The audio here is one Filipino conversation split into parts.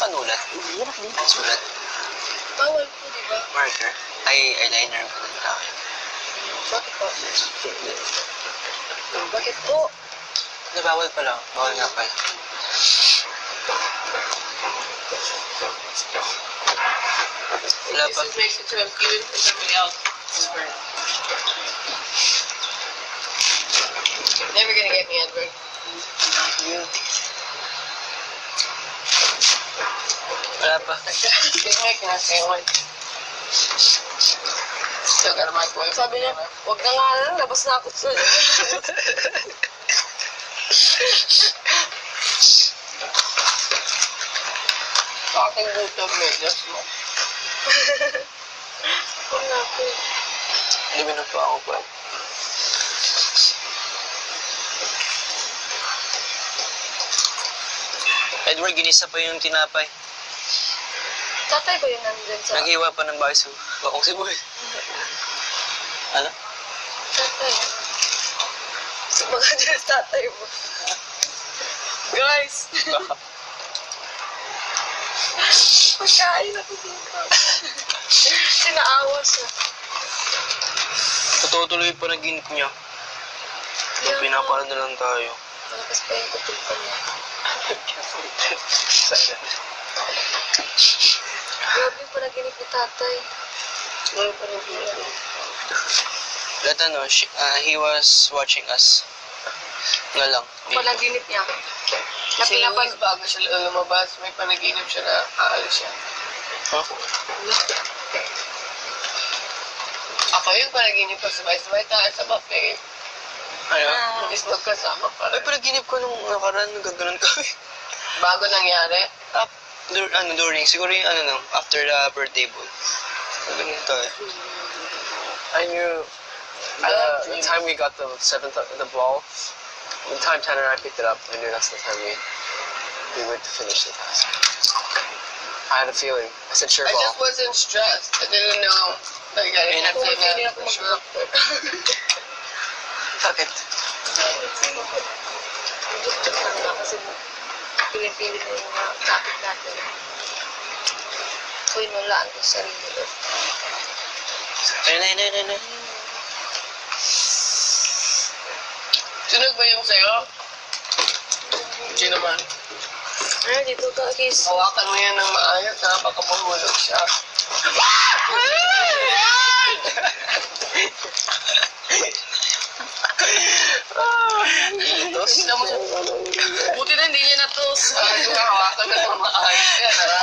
panulat? Hirap din. Sulat. Bawal po, di ba? Marker. Ay, eyeliner ko ng tao. Bakit po? Bakit po? Bawal pa lang. Bawal nga pala. Wala pa. This makes it to him even for somebody else. Never gonna get me, Edward. Yun. Wala pa. He's making a sandwich. Still got a microwave. Sabi niya, wag na nga lang, labas na ako sa aking gutom medyas mo. Huwag na ako. Hindi na po ako pa. Edward, ginisa pa yung tinapay. Tatay ko yun nandun sa... Naghiwa pa ng baso. Bakong si Boy. Ano? Tatay. Baka dyan tatay mo. Guys! Pagkain ako dito. Sinaawa siya. Tutuloy pa ng ginip niya. So, pinapala na lang tayo. Malakas pa yung kutul pa niya. Grabe yung panaginip ni tatay. Grabe pa rin niya. Lahat ano, he was watching us. Nga lang. Panaginip niya. Na pinapan bago siya lumabas, may panaginip siya na aalis siya. Huh? Ako yung panaginip ko sabay-sabay tayo sa buffet. Ano? Is magkasama pa Ay, rin. panaginip ko nung nakaraan, nagaganon kami. Bago nangyari, During, siguro yung after the birthday bowl. Nagaganon tayo. I knew the time we got the the ball, the time Tanner and I picked it up, I knew that's the time we went to finish the task. I had a feeling. I said sure I ball. just wasn't stressed. I didn't know. Like, I didn't have to say that for sure. Bakit? Gusto ko na kasi pinipilit na yung mga topic natin. So, inulaan ko sa sarili ko. Ayun. Sunog ba yung sa'yo? Hindi naman. Ay, dito ka, kiss. Hawakan mo yan ng maayos, ha? Baka mahulog siya. Tos? Buti na hindi niya natos. Yung hawakan mo ng maayos yan, ha?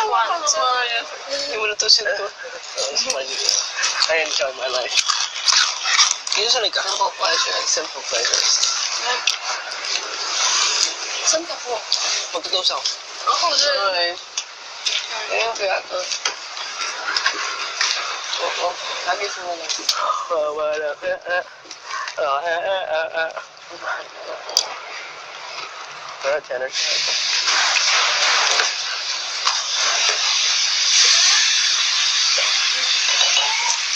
Hawakan mo maayos. Hindi mo natusin ito. I enjoy my life. Kaya sanay ka? Simple pleasure. Simple pleasures. Saan ka po? Magtutos ako. Ako din. Ayun kaya to. Oo. Lagi sa mga. Tanner.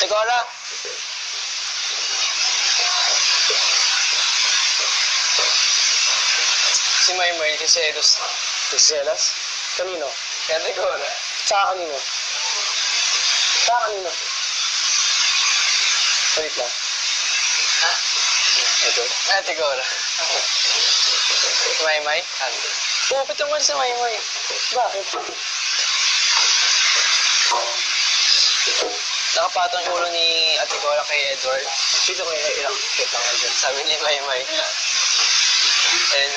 Sigara! Si Maymay kasi Edos na. Selas? Kanino? Kaya Sigara. Sa kanino? Sa kanino? Wait lang. Ha? Ito. Sigara. Si Maymay? Pupit naman si Maymay. Bakit? Nakapatong yung ulo ni Ate Cora kay Edward. Dito ko ilang kita nga dyan. Sabi ni Maymay. And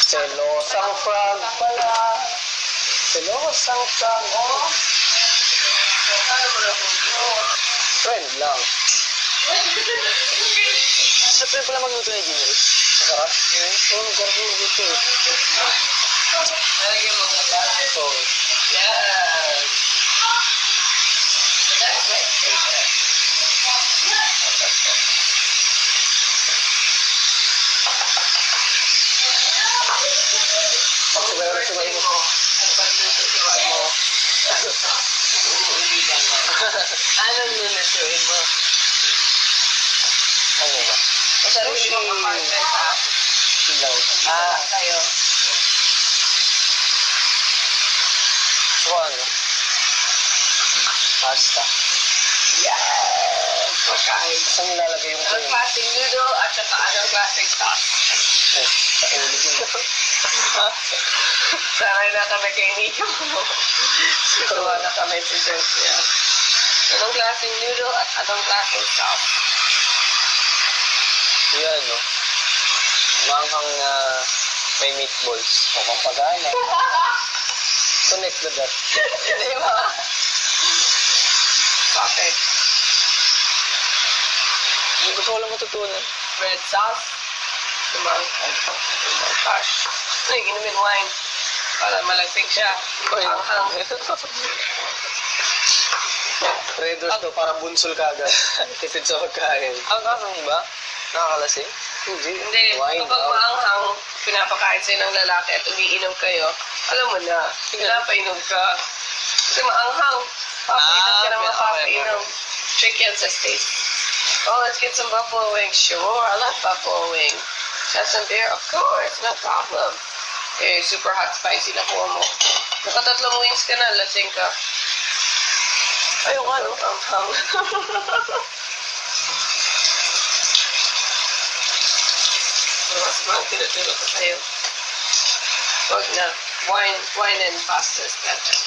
Selosang frog pala. Selosang frog. Friend lang. sa pala magluto ni Jinry. Masarap? Oo, masarap yung dito eh. Nalagyan mo ng balat. Oo. Yes. That's right. Pagsabayan na sumay mo. At pagluto sa mo. Uulilan mo. sarili mong apartment, ha? Silaw. Ah, kayo. So ano? Pasta. Yes! Pagkain. Saan nilalagay yung Anong klaseng noodle at saka anong klaseng sauce? sa ulo yun. Sanay na kami kay Nico. Tuwa na kami si Josia. Anong klaseng noodle at anong klaseng sauce? Yan, no? Manghang na may meatballs. Mukhang pagana. Connect the dot. Di ba? Bakit? Hindi ko wala matutunan. Red sauce? Gosh. Ay, inumin wine. Para malasing siya. Anghang. Red Horse to, parang bunsol ka agad. Tipid sa pagkain. Ang kakang ba? Nakakalasing? Hindi. Hindi, Wine, kapag maanghang, pinapakain sa'yo ng lalaki at umiinom kayo, alam mo na, pinapainom ka. Kasi maanghang. Papainom ka na mapapainom. Trick yan sa state. Oh, let's get some buffalo wings. Sure, I love buffalo wings. Have some beer? Of course, no problem. Okay, super hot spicy na po mo. Nakatatlong wings ka na, lasing ka. Ayun nga, no? Anghang. Mas mahal tinuturo ko sa'yo. Huwag na. Wine and pasta is better.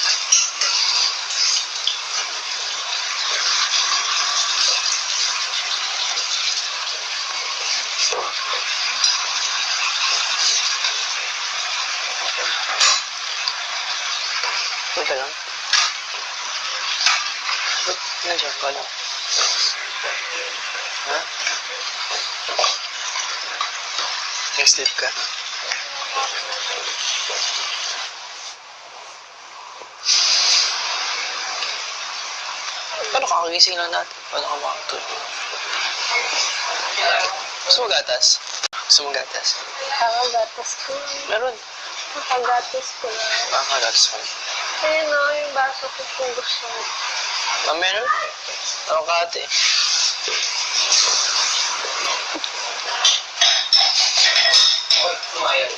Ito lang. Nandiyan ka lang. Ha? Nag-sleep ka? Paano kakagising lang natin? Paano ka makatulog? Gusto mo gatas? Gusto mo gatas? Nakagatas ko. Meron. Nakagatas ko na. Gatas mo. Ayun na, yung baso ko kung gusto mo. Meron? Ano ka ate? Kumayan.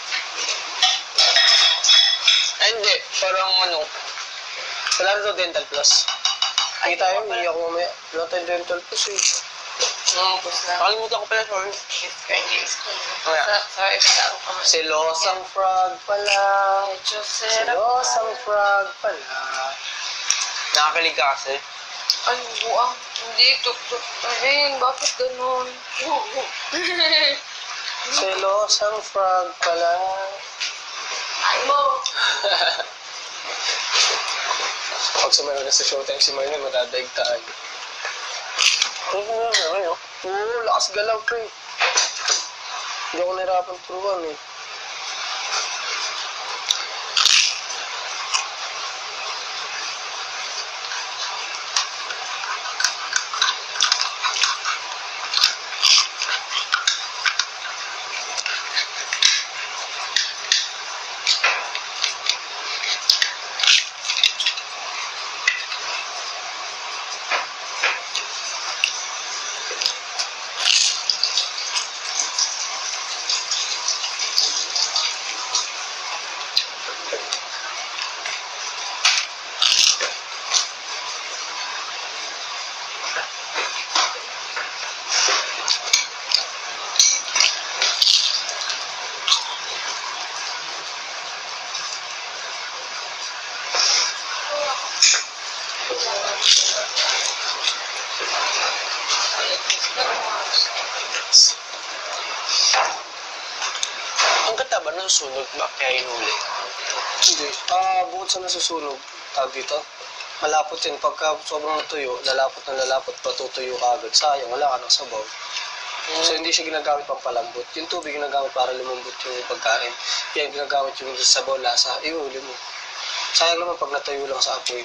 Ay, hindi. Parang ano. Wala na to Dental Plus. Ay, tayo. Hindi ako mamaya. Wala tayong Dental Plus eh. Tapos na. Nakalimutan ko pala, sorry. Chinese. Kaya. Sorry, saan ka man. Silosang frog pala. Medyo sarap. Silosang frog pala. Nakakilig ka kasi. Ay, buang. Hindi, tuk-tuk pa rin. Bakit ganun? Silosang frog pala. Ay mo. Pag sumayo na sa showtime si Marlon, madadaig tayo. Oo, lakas galaw pre. Hindi ako nahirapan turuan eh. Ang ganda ba nasusunog ba kaya inuli? Hindi. Bukod sa nasusunog, tawag dito, malapot yun. Pagka sobrang natuyo, lalapot, patutuyo ka agad. Sayang, wala ka ng sabaw. So hindi siya ginagamit pang palambot. Yung tubig ginagamit para lumambot yung pagkain. Yan ginagamit yung sabaw, lasa, iuli mo. Sayang naman pag natuyo lang sa apoy.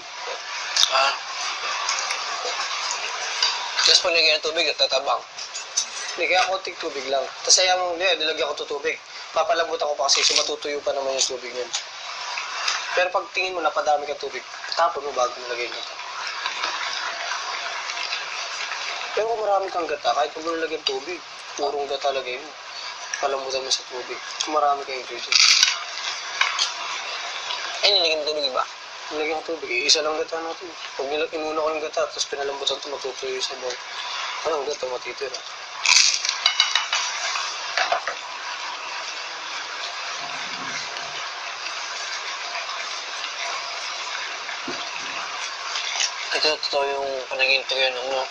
Tapos pag lagyan ng tubig, tatabang. Hindi, kaya konting tubig lang. Tapos ayaw mo, nilagyan ko ito tubig. Papalambot ako pa kasi so matutuyo pa naman yung tubig niyan. Pero pag tingin mo napadami ka tubig, tapon mo bago nilagay mo ito. Pero kung marami kang gata, kahit kung mo nilagyan tubig, Purong da talaga yun. Palambutan mo sa tubig. Kung marami kayong ingredient. Ay, nilagyan mo tubig ba? Nilagyan ko tubig. Isa lang gata natin. Pag inuna ko yung gata, tapos pinalambutan ito, matutuyo yung sabaw. Anong gata matitira? Ito, totoo yung panag-interview ng ano.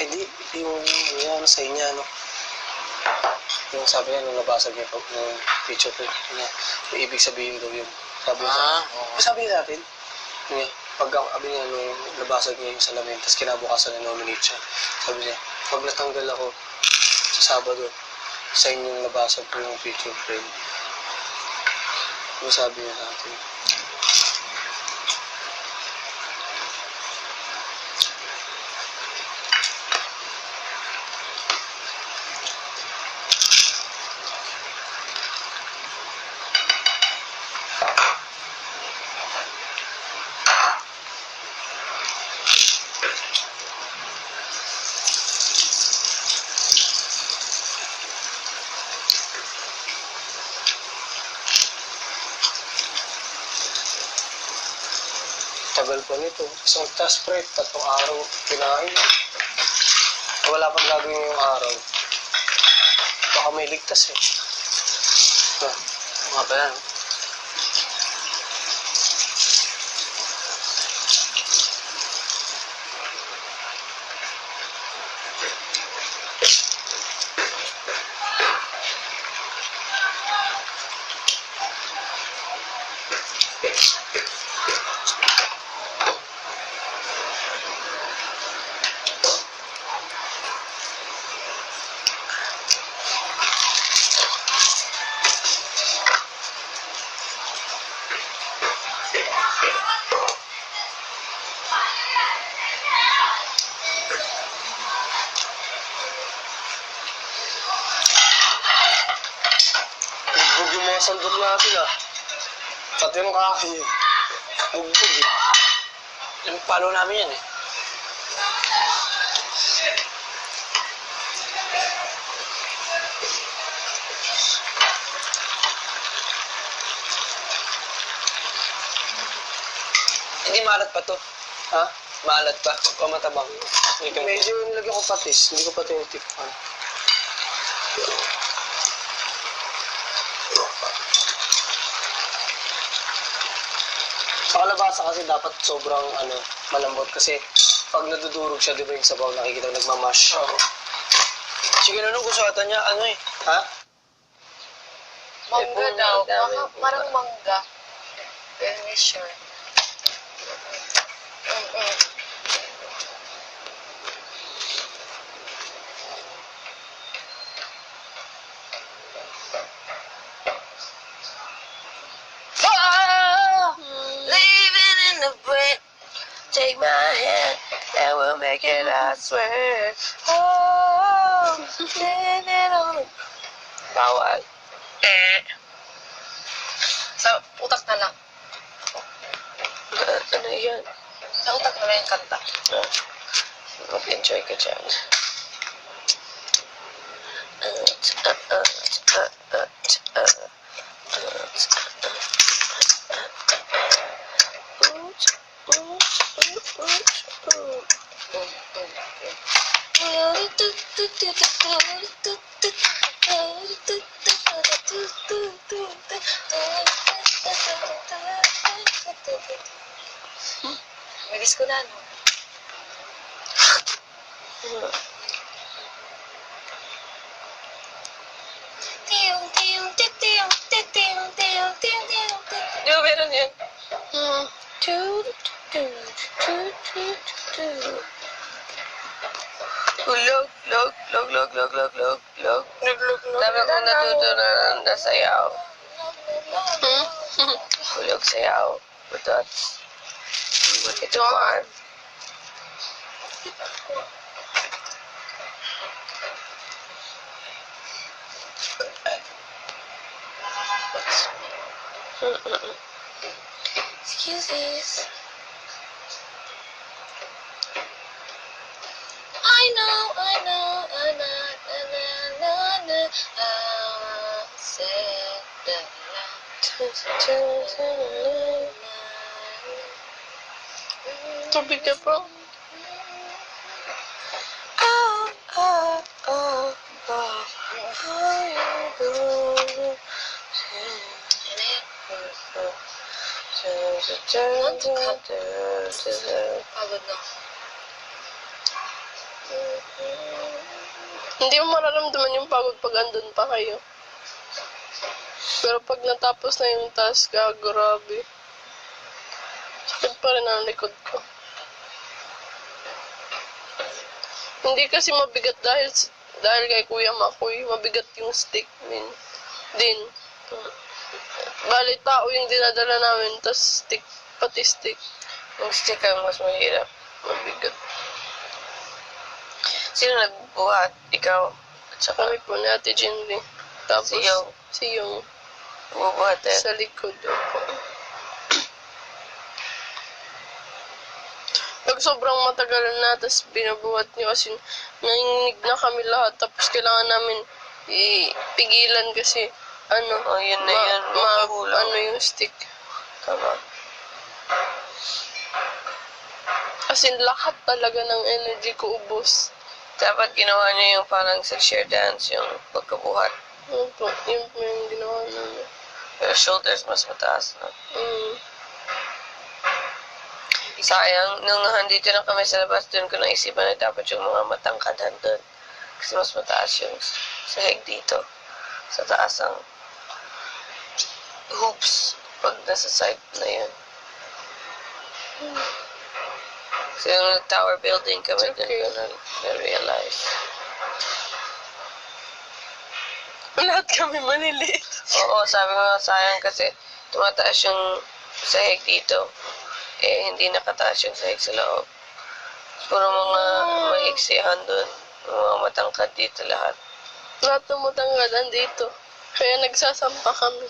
Hindi yung sa inya, no? Yung sabi niya, nung nabasag niya ng picture ko, na may ibig sabihin daw yun. Sabi niya, Oo. sabi natin, niya, pag sabi niya, nung nabasag niya yung salamin, tapos kinabukasan na nominate siya, sabi niya, pag natanggal ako sa Sabado, sa inyong nabasag ko yung picture frame. Ano sabi niya sa atin? Tagal pa nito. Isang task prep, 3 araw kinain. Wala pang gagawin yung araw. Baka may ligtas eh. Mga pa yan. Bugbog yung mga sandok natin ah. Pati yung kahoy. Bugbog eh. Yung palo namin yan eh. Hindi maalat pa to. Ha? Maalat pa. O matabang. Medyo nilagyan ko patis. Hindi ko pa tinitikpan. Sa kalabasa kasi dapat sobrang malambot kasi pag nadudurog siya, di ba yung sabaw nakikita nagmamash. Oo. Sige na nung gusto ata niya, ano eh. Ha? Mangga daw. Parang mangga. Very sure. Living in the wind. Take my hand and we'll make it, I swear. Oh, living on the... Bawal. Sa utak na lang. Ano yan? Sa utak na lang yung kanta. Mag-enjoy ka dyan. Bilis ko na, no? Di ba meron yan? Log, log, log, log, log, log, log, log. Dami kong natutunan na sayaw. Hulog sayaw. But that's ito farm. Excuse me. I know, Tubig na po. Pagod na. Hindi mo mararamdaman yung pagod pag andun pa kayo. Pero pag natapos na yung task, grabe. Sakit pa rin ang likod ko. Hindi kasi mabigat dahil kay Kuya Makoy, mabigat yung stick din. Bali tao yung dinadala namin, tas stick, pati stick. Yung stick ang mas mahirap. Mabigat. Sino nagbuhat? Ikaw? At saka Kami po ni Ate Jinri. Tapos si Yung bubuhat eh. sa likod. Opo. Pag sobrang matagal na, tapos binabuhat niyo kasi nanginig na kami lahat, tapos kailangan namin ipigilan kasi Yun na yun. Mahuhulog. yung stick. Tama. As in, lahat talaga ng energy ko ubos. Dapat ginawa niyo yung parang sa share dance, yung pagkabuhat. Yun po yung ginawa namin. Pero shoulders mas mataas, no? Sayang, nung nandito na kami sa labas, doon ko naisipan na dapat yung mga matangkadhan doon. Kasi mas mataas yung sahig dito. Sa taas ang hoops pag nasa side na yun. Kasi yung tower building kami doon ko na-realize. Lahat kami maliliit. Oo, sabi ko sayang kasi tumataas yung sahig dito. Hindi nakataas yung sahig sa loob. Puro mga maiksihan doon. Mga matangkad dito lahat. Lahat ng matanggalan dito. Kaya nagsasampa kami.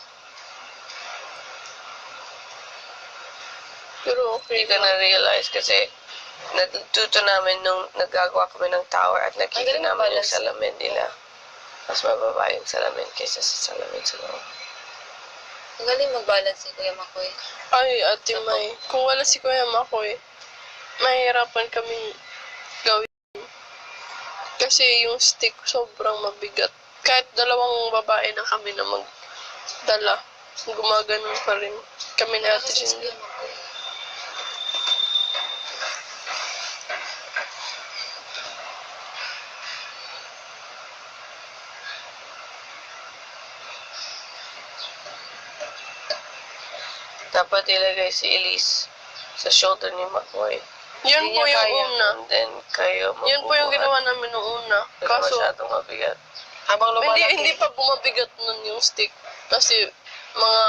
Pero okay. Hindi ko na-realize kasi natuto namin nung naggagawa kami ng tower at nakita namin yung salamin nila. Mas mababa yung salamin kaysa sa salamin sa loob. Ang galing mag-balance si Kuya Makoy. Ay, Ate May. Kung wala si Kuya Makoy, mahirapan kaming gawin. Kasi yung stick sobrang mabigat. Kahit dalawang babae na kami na magdala, gumaganon pa rin kami ni Ate Si Jinri. Kuya Makoy. Dapat ilagay si Elise sa shoulder ni Makoy. Yun po yung una. And then kayo Yun po yung ginawa namin nung una. Kaso Kaso, masyadong mabigat. Habang lumalaki. hindi pa bumabigat nun yung stick. Kasi mga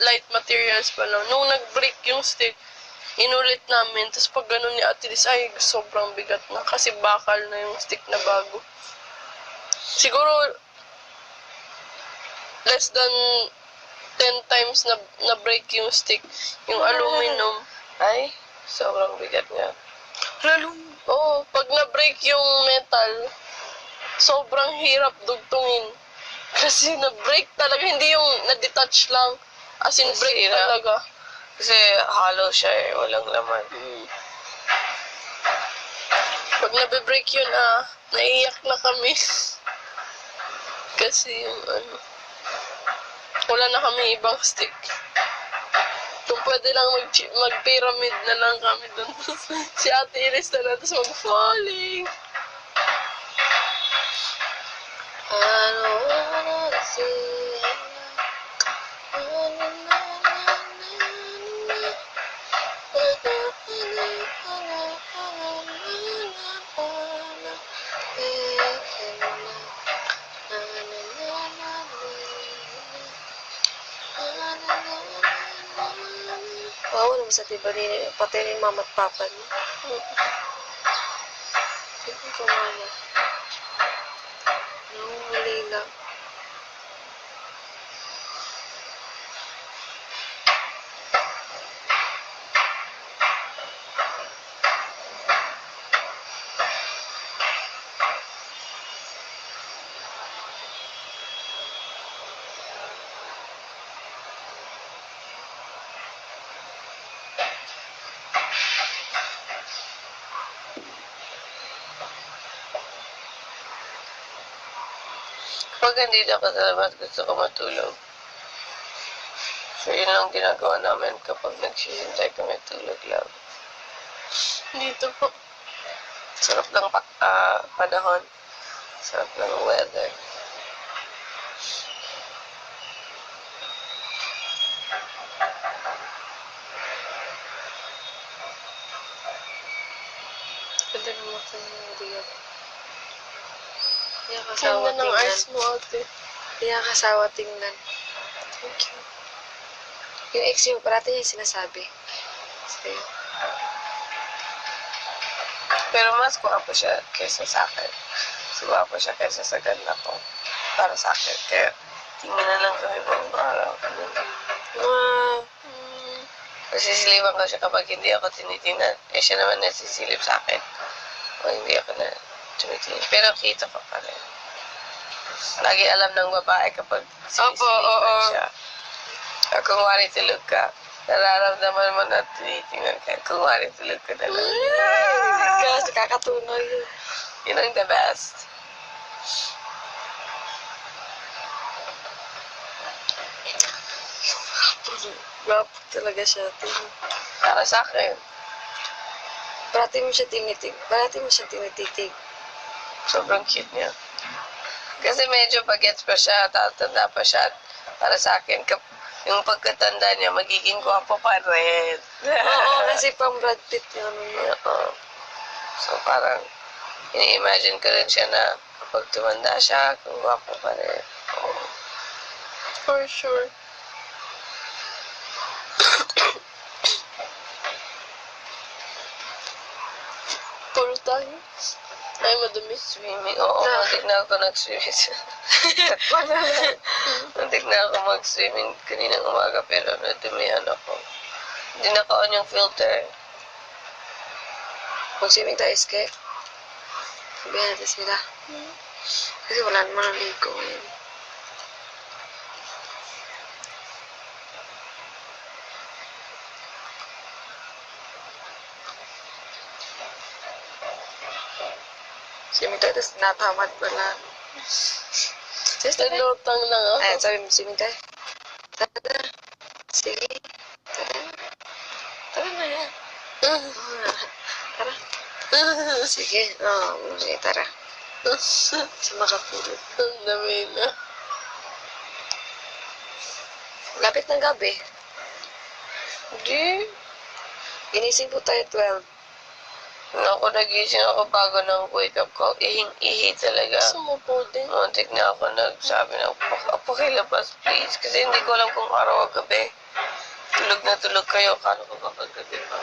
light materials pa lang. Nung nag-break yung stick, inulit namin. Tapos pag ganun ni Ate Liz, ay sobrang bigat na. Kasi bakal na yung stick na bago. Siguro, less than 10 times na break yung stick. Yung aluminum. Ay, sobrang bigat nga. Oo, pag na-break yung metal, sobrang hirap dugtungin. Kasi na-break talaga, hindi yung na-detach lang. As in, break Sira. talaga. Kasi hollow siya eh, walang laman. Pag nabe-break yun, naiiyak na kami. Kasi yung wala na kami ibang stick. Kung pwede lang mag-pyramid na lang kami dun. Si Ate Iris na lang, tapos mag-falling. Wow, naman sa tiba ni pati ni mama at papa niya. Sige ko mama. Huli lang. Kapag nandito ako sa labas, gusto ko matulog. So, yun lang ginagawa namin kapag nagsisintay kami tulog lang. Dito po. Sarap ng panahon. Sarap ng weather. Pwede mo makinig. Kaya kasawa Ganda ng tingnan. eyes mo, ate. Kaya kasawa tingnan. Thank you. Yung ex mo, parati niya yung sinasabi. Sa'yo. Pero mas guwapo siya kaysa sa akin. Mas guwapo siya kaysa sa ganda ko. Para sa akin. Kaya, tingnan na lang kami buong araw. Nasisilipan ko siya kapag hindi ako tinitingnan. Eh, siya naman nasisilip sa akin. O hindi ako na tumitingin. Pero kita ko pa rin. Lagi alam ng babae kapag sinisilipan siya. O kung wari tulog ka, nararamdaman mo na tinitingnan ka. Kung wari tulog ka na lang. Kasi kakatunoy yun. Yun ang the best. Gwapo talaga siya. Para sa akin. Parati mo siya tinititig. Sobrang cute niya. Kasi medyo bagets pa siya, tatanda pa siya. Para sa akin, yung pagkatanda niya, magiging gwapo pa rin. Oo, kasi pang Brad Pitt yung ano niya. Oo. So parang, ini-imagine ko rin siya na kapag tumanda siya, kung gwapo pa rin. Oo. For sure. Puro tayo. Ay, madumi. Swimming. Oo, muntik na ako nag-swimming. Muntik na ako mag-swimming kaninang umaga, pero nadumihan ako. Hindi naka-on yung filter. Mag-swimming tayo, Ske. Sabihan natin sila. Kasi wala naman ang ligo ngayon. Swimming tayo, tapos natamad pala. Just Nalutang lang ako. Ayan, sabi mo, swimming tayo. Tara. Sige. Tara. Tara na yan. Tara. Sige. Sige, tara. Sa makapulot. Ang dami na. Lapit ng gabi. Hindi. Ginising po tayo 12. Ako, nagising ako bago ng wake-up call. Ihing-ihi talaga. Sumupo din. Muntik na ako nagsabi na, pakilabas please. Kasi hindi ko alam kung araw o gabi. Tulog na tulog kayo. Kala ko kapag gabi pa.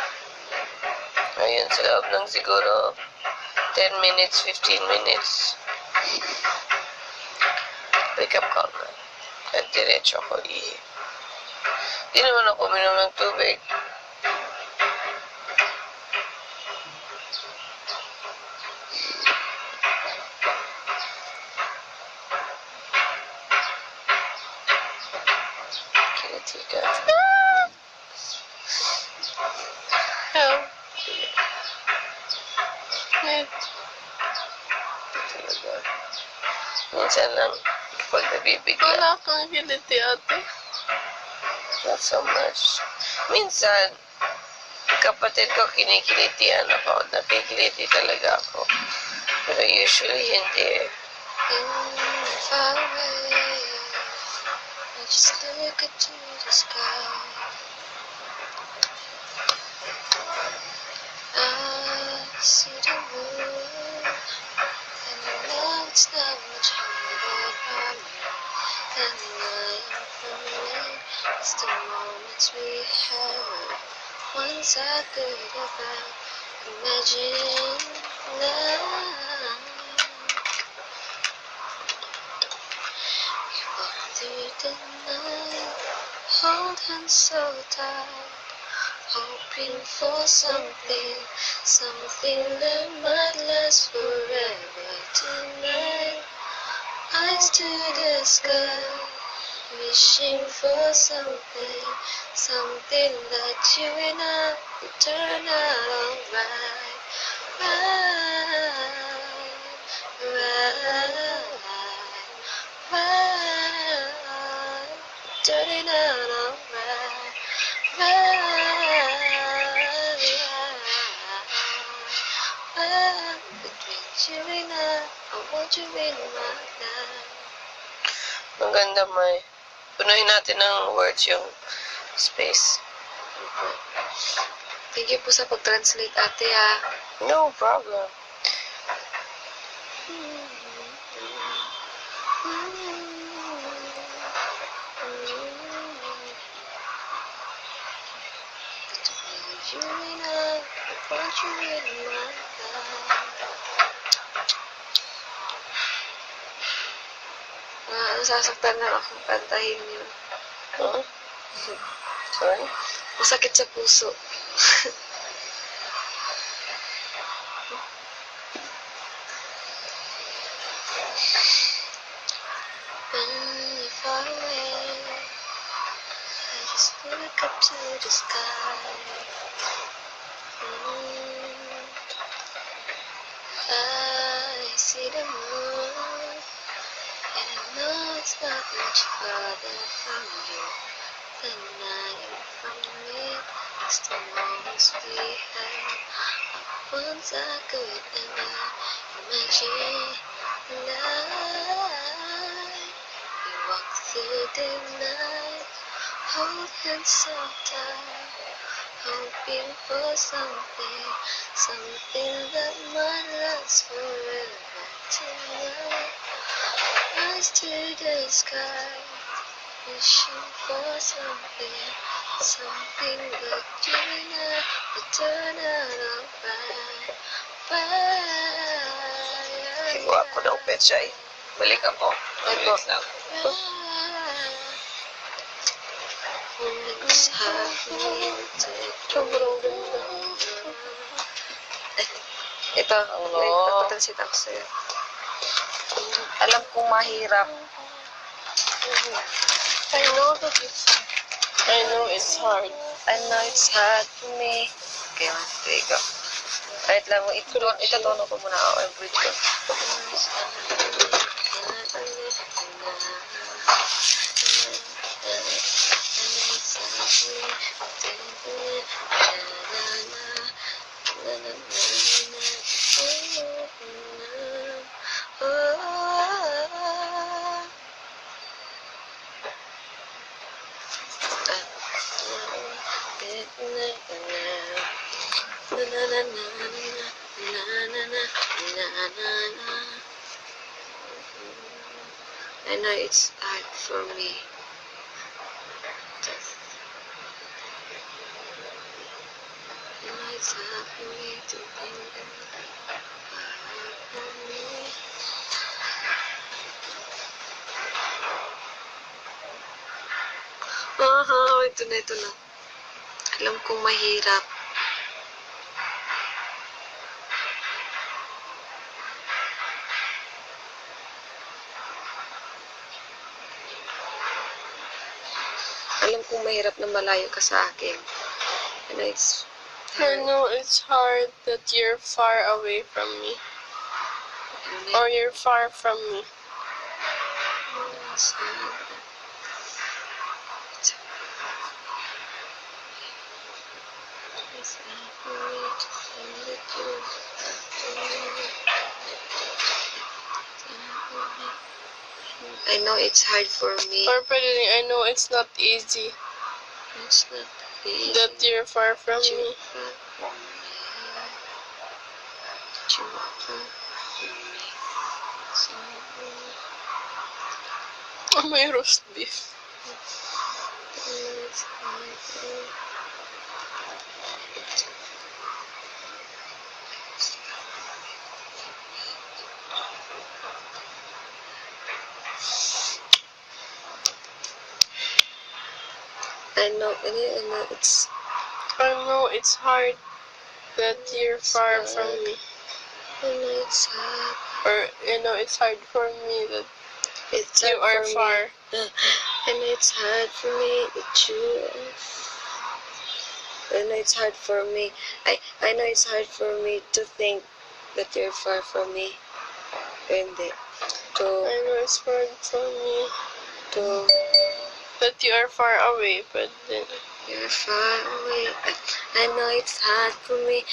Ayun, sa loob ng siguro 10 minutes, 15 minutes. Wake-up call na. At diretso ako ihi. Di naman ako uminom ng tubig. Kinitika. Help. Talaga. Minsan lang, pag nabibigla. Wala kang kiliti, ate. Not so much. Minsan, kapatid ko kinikilitian ako. Nakikiliti talaga ako. Pero usually, hindi. Far away, I just look into the sky. I see the world, and I know it's not much harder from you than I am from you. It's the moments we have. Once I could have imagined love. Through the night, holding so tight, hoping for something that might last forever. Tonight, eyes to the sky, wishing for something that you and I will turn out alright. Right, right, right. you in love, I want you in my life. Ang ganda, May. Punuhin natin ng words yung space. Thank you po sa pag-translate, ate, ah. No problem. You in love, I want you in my life. Nasasaktan na akong kantahin yun. Huh? Sorry? Masakit sa puso. When you're far away, I just look up to the sky. I see the moon, and I know it's not much farther from you than I am from me. Still always behind. Once I could ever imagine life. We walk through the night, hold hands so tight, hoping for something, something that might last forever. Tonight, rise to the sky, wishing for something, something that you and I will turn out alright. Gawa ko ng pechay. Balik ako. Balik lang. Sobrang ganda. Ito, wait, nagpatansit ako sa'yo. Alam kong mahirap. I know that it's hard. I know it's hard for me. Okay, there you go. Wait lang mo, itatono ko muna ako yung bridge ko. I know it's hard for me. I know it's hard for me to think about me. Ito na. Alam kong mahirap. Alam kong mahirap na malayo ka sa akin. I know it's hard. I know it's hard that you're far away from me. Or you're far from me. It's hard. It's hard for me to think that you're I know it's hard for me. Or pwede rin, I know it's not easy It's not easy. that you're far from That me. you're far from me. That you're far from me. So, Oh, may roast beef. it's hard for me. I know it's I know it's hard that you're far from me. I know it's hard. Or, you know, it's hard for me that It's you hard are for far. me. I know it's hard for me that you. I know it's hard for me. I know it's hard for me to think that you're far from me. Hindi. I know it's hard for me To that you are far away, but then you're far away. I know it's hard for me.